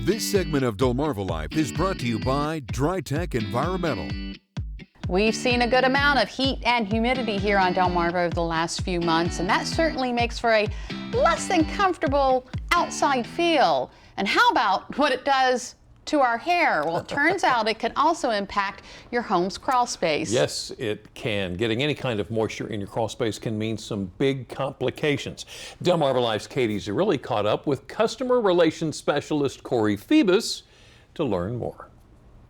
This segment of Delmarva Life is brought to you by Dry-Tek Environmental. We've seen a good amount of heat and humidity here on Delmarva over the last few months, and that certainly makes for a less than comfortable outside feel. And how about what it does to our hair? Well, it turns out it can also impact your home's crawl space. Yes, it can. Getting any kind of moisture in your crawl space can mean some big complications. Delmarva Life's Katie Zerilli caught up with customer relations specialist Corey Phoebus to learn more.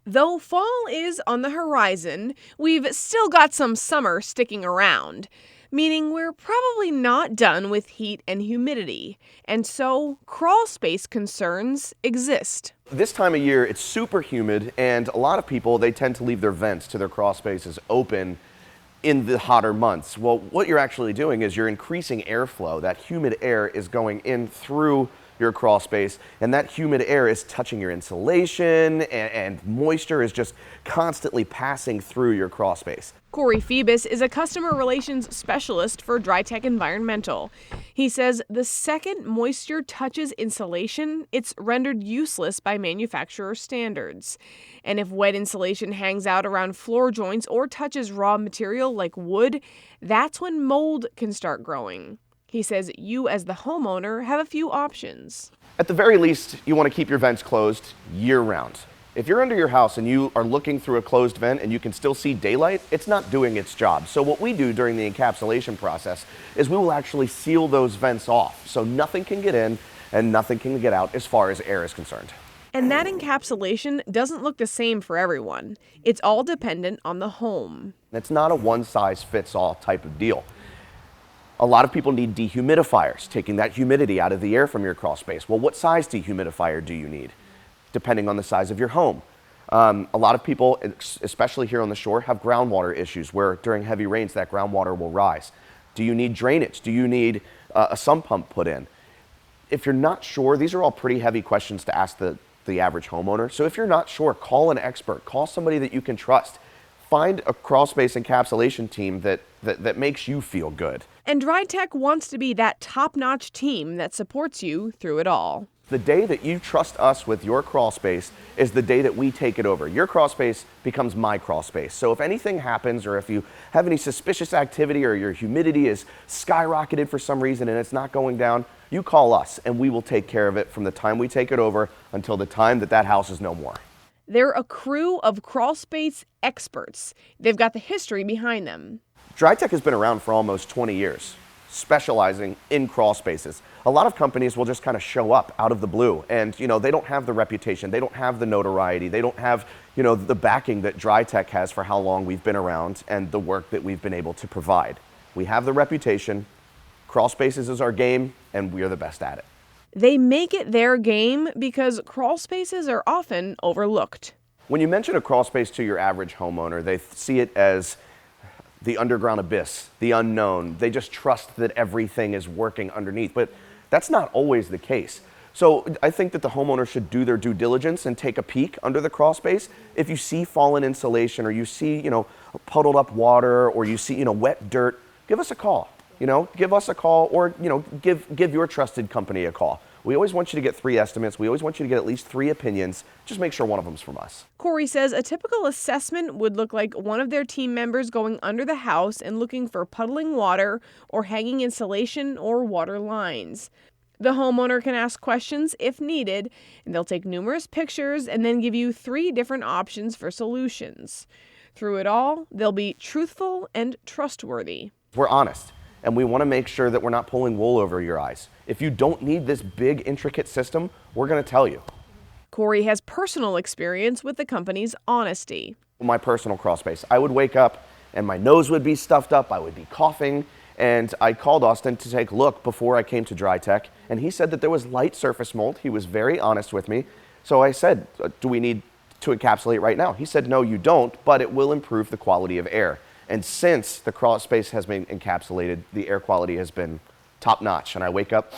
Though fall is on the horizon, we've still got some summer sticking around, meaning we're probably not done with heat and humidity, and so crawl space concerns exist. This time of year, it's super humid, and a lot of people, they tend to leave their vents to their crawl spaces open in the hotter months. Well, what you're actually doing is you're increasing airflow. That humid air is going in through your crawl space, and that humid air is touching your insulation, and moisture is just constantly passing through your crawl space. Corey Phoebus is a customer relations specialist for Dry-Tek Environmental. He says the second moisture touches insulation, it's rendered useless by manufacturer standards. And if wet insulation hangs out around floor joints or touches raw material like wood, that's when mold can start growing. He says you as the homeowner have a few options. At the very least, you want to keep your vents closed year-round. If you're under your house and you are looking through a closed vent and you can still see daylight, it's not doing its job. So what we do during the encapsulation process is we will actually seal those vents off so nothing can get in and nothing can get out as far as air is concerned. And that encapsulation doesn't look the same for everyone. It's all dependent on the home. It's not a one-size-fits-all type of deal. A lot of people need dehumidifiers, taking that humidity out of the air from your crawl space. Well, what size dehumidifier do you need? Depending on the size of your home. A lot of people, especially here on the shore, have groundwater issues where during heavy rains that groundwater will rise. Do you need drainage? Do you need a sump pump put in? If you're not sure, these are all pretty heavy questions to ask the average homeowner. So if you're not sure, call an expert, call somebody that you can trust. Find a crawl space encapsulation team that makes you feel good. And Dry-Tek wants to be that top-notch team that supports you through it all. The day that you trust us with your crawl space is the day that we take it over. Your crawl space becomes my crawl space. So if anything happens, or if you have any suspicious activity, or your humidity is skyrocketed for some reason and it's not going down, you call us and we will take care of it from the time we take it over until the time that house is no more. They're a crew of crawl space experts. They've got the history behind them. Dry-Tek has been around for almost 20 years, specializing in crawl spaces. A lot of companies will just kind of show up out of the blue, and they don't have the reputation, they don't have the notoriety, they don't have the backing that Dry-Tek has for how long we've been around and the work that we've been able to provide. We have the reputation, crawl spaces is our game, and we are the best at it. They make it their game because crawl spaces are often overlooked. When you mention a crawl space to your average homeowner, they see it as the underground abyss, the unknown. They just trust that everything is working underneath, but that's not always the case. So I think that the homeowner should do their due diligence and take a peek under the crawl space. If you see fallen insulation, or you see, puddled up water, or you see, wet dirt, give us a call. Give us a call, or, give your trusted company a call. We always want you to get 3 estimates. We always want you to get at least 3 opinions. Just make sure one of them's from us. Corey says a typical assessment would look like one of their team members going under the house and looking for puddling water or hanging insulation or water lines. The homeowner can ask questions if needed, and they'll take numerous pictures and then give you 3 different options for solutions. Through it all, they'll be truthful and trustworthy. We're honest, and we want to make sure that we're not pulling wool over your eyes. If you don't need this big, intricate system, we're going to tell you. Corey has personal experience with the company's honesty. My personal crawl space, I would wake up and my nose would be stuffed up, I would be coughing, and I called Austin to take a look before I came to Dry-Tek, and he said that there was light surface mold. He was very honest with me. So I said, do we need to encapsulate right now? He said, no, you don't, but it will improve the quality of air. And since the crawl space has been encapsulated, the air quality has been top-notch, and I wake up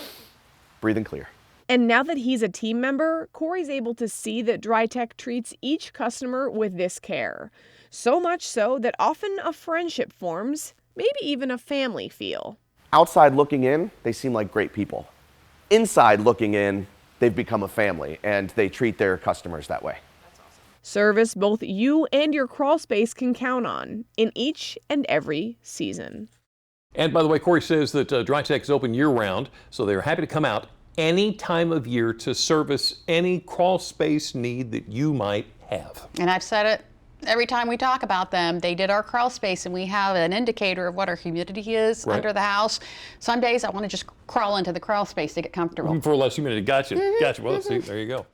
breathing clear. And now that he's a team member, Corey's able to see that Dry-Tek treats each customer with this care. So much so that often a friendship forms, maybe even a family feel. Outside looking in, they seem like great people. Inside looking in, they've become a family, and they treat their customers that way. Service both you and your crawl space can count on in each and every season. And by the way, Corey says that Dry-Tek is open year-round, so they're happy to come out any time of year to service any crawl space need that you might have. And I've said it every time we talk about them. They did our crawl space, and we have an indicator of what our humidity is Right. under the house. Some days I want to just crawl into the crawl space to get comfortable. For less humidity. Gotcha. Gotcha. Well, let's see. There you go.